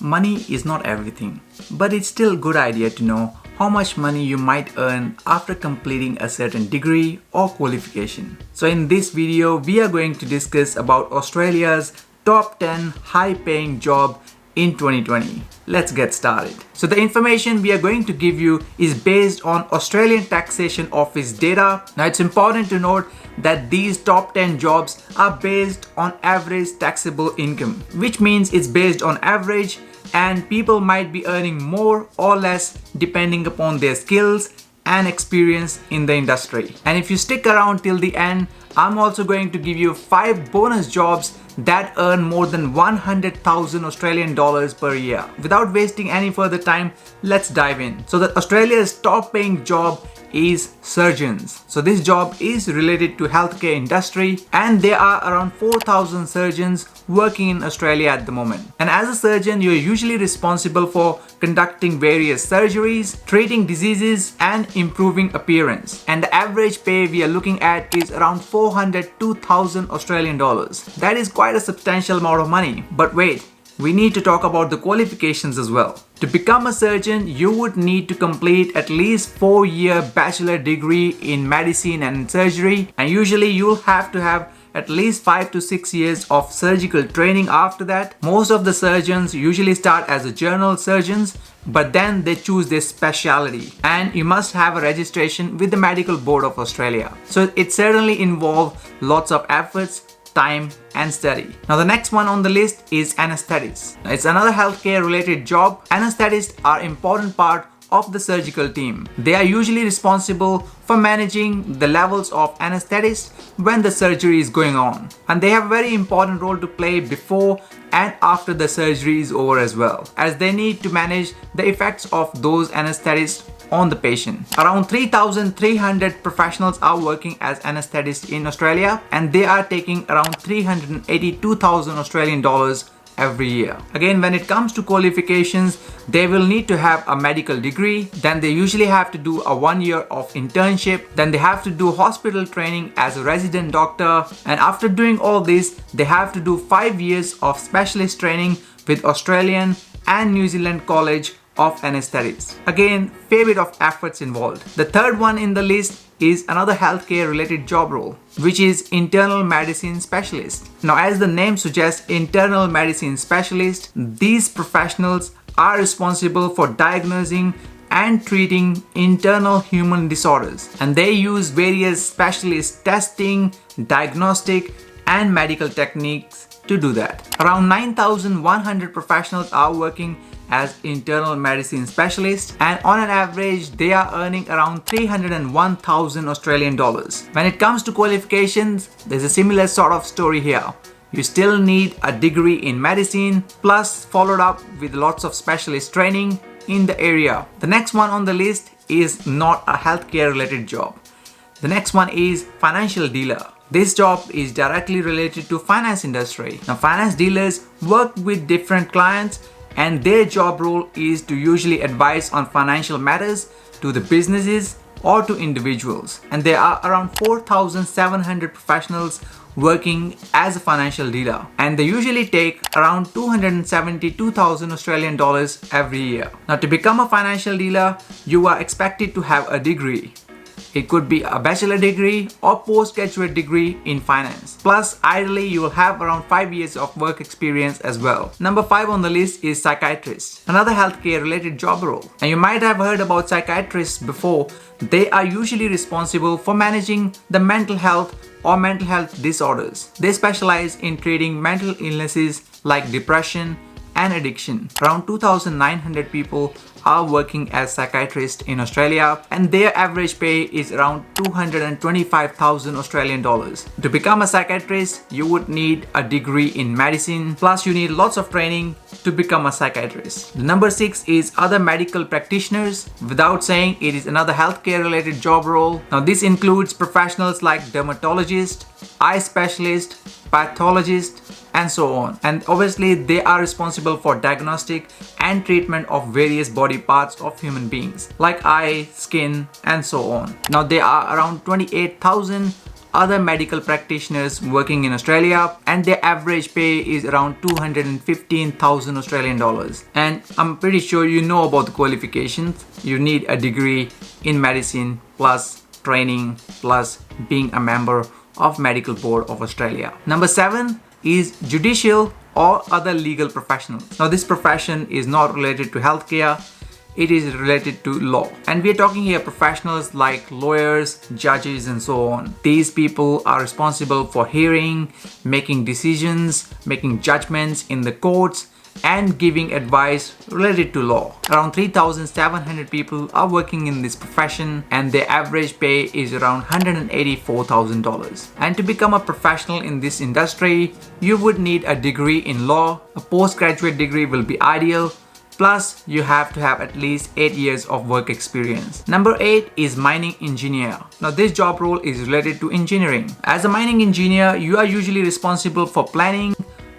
Money is not everything, but it's still a good idea to know how much money you might earn after completing a certain degree or qualification. So in this video, we are going to discuss about Australia's top 10 high-paying job in 2020. Let's get started. So the information we are going to give you is based on Australian Taxation Office data. Now it's important to note that these top 10 jobs are based on average taxable income, which means it's based on average and people might be earning more or less depending upon their skills and experience in the industry. And if you stick around till the end, I'm also going to give you 5 bonus jobs that earn more than 100,000 Australian dollars per year. Without wasting any further time, let's dive in. So the Australia's top paying job is surgeons. So this job is related to healthcare industry and there are around 4,000 surgeons working in Australia at the moment. And as a surgeon, you're usually responsible for conducting various surgeries, treating diseases and improving appearance. And the average pay we are looking at is around 402,000 Australian dollars. That is quite a substantial amount of money. But wait, we need to talk about the qualifications as well. To become a surgeon, you would need to complete at least 4-year bachelor degree in medicine and surgery, and usually you'll have to have at least 5 to 6 years of surgical training after that. Most of the surgeons usually start as a general surgeons, but then they choose their specialty, and you must have a registration with the Medical Board of Australia. So it certainly involves lots of efforts, time and study. Now the next one on the list is Anaesthetists. It's another healthcare related job. Anaesthetists are important part of the surgical team. They are usually responsible for managing the levels of anesthetics when the surgery is going on. And they have a very important role to play before and after the surgery is over as well, as they need to manage the effects of those anesthetics on the patient. Around 3,300 professionals are working as anesthetists in Australia and they are taking around 382,000 Australian dollars every year. Again, when it comes to qualifications, they will need to have a medical degree, then they usually have to do a 1 year of internship, then they have to do hospital training as a resident doctor, and after doing all this, they have to do 5 years of specialist training with Australian and New Zealand College of Anesthetics. Again, fair bit of efforts involved. The third one in the list is another healthcare related job role, which is internal medicine specialist. Now, as the name suggests, internal medicine specialist, these professionals are responsible for diagnosing and treating internal human disorders, and they use various specialist testing, diagnostic and medical techniques to do that. Around 9,100 professionals are working as internal medicine specialists, and on an average they are earning around 301,000 Australian dollars. When it comes to qualifications, there's a similar sort of story here. You still need a degree in medicine plus followed up with lots of specialist training in the area. The next one on the list is not a healthcare related job. The next one is financial dealer. This job is directly related to finance industry. Now, finance dealers work with different clients and their job role is to usually advise on financial matters to the businesses or to individuals. And there are around 4,700 professionals working as a financial dealer, and they usually take around 272,000 Australian dollars every year. Now, to become a financial dealer, you are expected to have a degree. It could be a bachelor degree or postgraduate degree in finance. Plus, ideally, you will have around 5 years of work experience as well. Number 5 on the list is psychiatrist, another healthcare related job role. And you might have heard about psychiatrists before. They are usually responsible for managing the mental health or mental health disorders. They specialize in treating mental illnesses like depression and addiction. Around 2,900 people are working as psychiatrists in Australia, and their average pay is around 225,000 Australian dollars. To become a psychiatrist, you would need a degree in medicine, plus you need lots of training to become a psychiatrist. The number 6 is other medical practitioners. Without saying, it is another healthcare related job role. Now this includes professionals like dermatologist, eye specialist, pathologist, and so on. And obviously they are responsible for diagnostic and treatment of various body parts of human beings like eye, skin, and so on. Now there are around 28,000 other medical practitioners working in Australia, and their average pay is around 215,000 Australian dollars. And I'm pretty sure you know about the qualifications. You need a degree in medicine plus training plus being a member of Medical Board of Australia. Number 7 is judicial or other legal professionals. Now this profession is not related to healthcare. It is related to law, and we are talking here professionals like lawyers, judges, and so on. These people are responsible for hearing, making decisions, making judgments in the courts, and giving advice related to law. Around 3,700 people are working in this profession, and their average pay is around $184,000. And to become a professional in this industry, you would need a degree in law. A postgraduate degree will be ideal. Plus, you have to have at least 8 years of work experience. Number 8 is mining engineer. Now this job role is related to engineering. As a mining engineer, you are usually responsible for planning,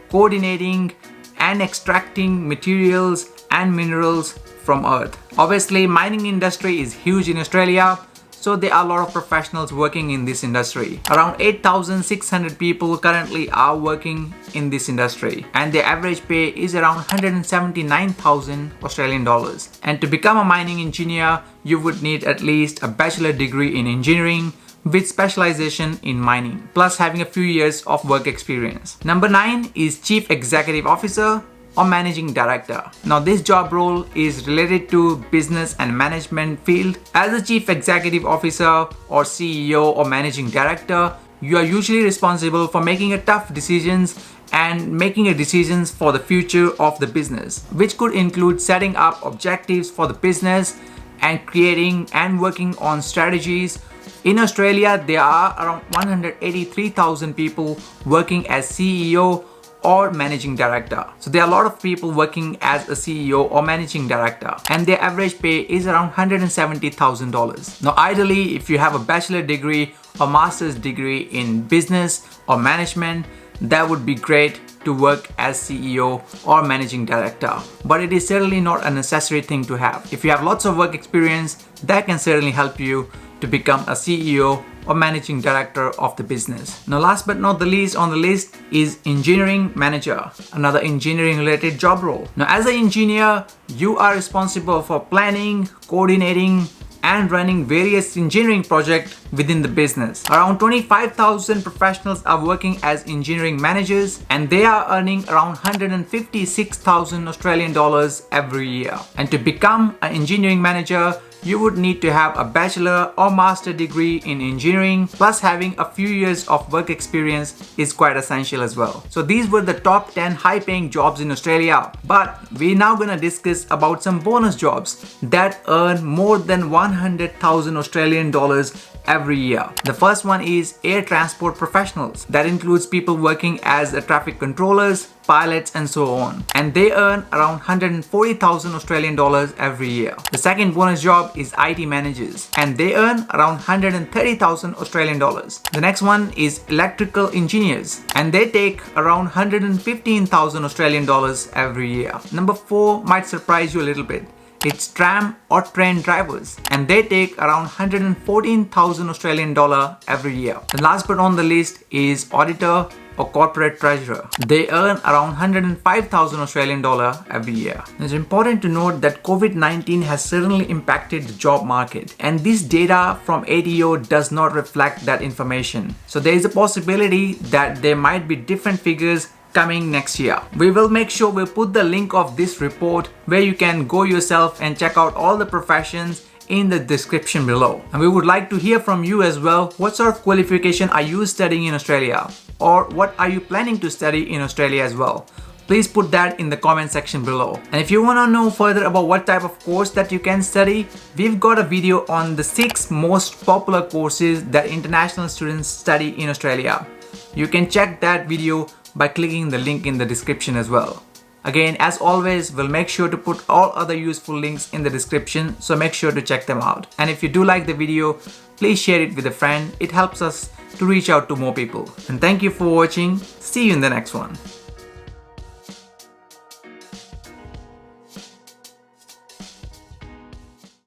coordinating, and extracting materials and minerals from earth. Obviously, mining industry is huge in Australia, so there are a lot of professionals working in this industry. Around 8,600 people currently are working in this industry, and their average pay is around 179,000 Australian dollars. And to become a mining engineer, you would need at least a bachelor degree in engineering with specialization in mining, plus having a few years of work experience. Number 9 is Chief Executive Officer or Managing Director. Now this job role is related to business and management field. As a Chief Executive Officer or CEO or Managing Director, you are usually responsible for making tough decisions and making decisions for the future of the business, which could include setting up objectives for the business and creating and working on strategies. In Australia, there are around 183,000 people working as CEO or Managing Director. So there are a lot of people working as a CEO or Managing Director, and their average pay is around $170,000. Now ideally, if you have a bachelor degree or master's degree in business or management, that would be great to work as CEO or Managing Director, but it is certainly not a necessary thing to have. If you have lots of work experience, that can certainly help you to become a CEO or Managing Director of the business. Now last but not the least on the list is Engineering Manager, another engineering related job role. Now as an engineer, you are responsible for planning, coordinating, and running various engineering projects within the business. Around 25,000 professionals are working as engineering managers, and they are earning around 156,000 Australian dollars every year. And to become an engineering manager, you would need to have a bachelor or master degree in engineering, plus having a few years of work experience is quite essential as well. So these were the top 10 high paying jobs in Australia, but we're now gonna discuss about some bonus jobs that earn more than 100,000 Australian dollars every year. The first one is air transport professionals. That includes people working as traffic controllers, pilots, and so on. And they earn around 140,000 Australian dollars every year. The second bonus job is IT managers, and they earn around 130,000 Australian dollars. The next one is electrical engineers, and they take around 115,000 Australian dollars every year. Number 4 might surprise you a little bit. It's tram or train drivers, and they take around 114,000 Australian dollar every year. The last but on the list is auditor or corporate treasurer. They earn around 105,000 Australian dollar every year. It's important to note that COVID-19 has certainly impacted the job market, and this data from ATO does not reflect that information. So there is a possibility that there might be different figures coming next year. We will make sure we put the link of this report where you can go yourself and check out all the professions in the description below. And we would like to hear from you as well. What sort of qualification are you studying in Australia? Or what are you planning to study in Australia as well? Please put that in the comment section below. And if you want to know further about what type of course that you can study, we've got a video on the 6 most popular courses that international students study in Australia. You can check that video by clicking the link in the description as well. Again, as always, we'll make sure to put all other useful links in the description, so make sure to check them out. And if you do like the video, please share it with a friend. It helps us to reach out to more people. And thank you for watching. See you in the next one.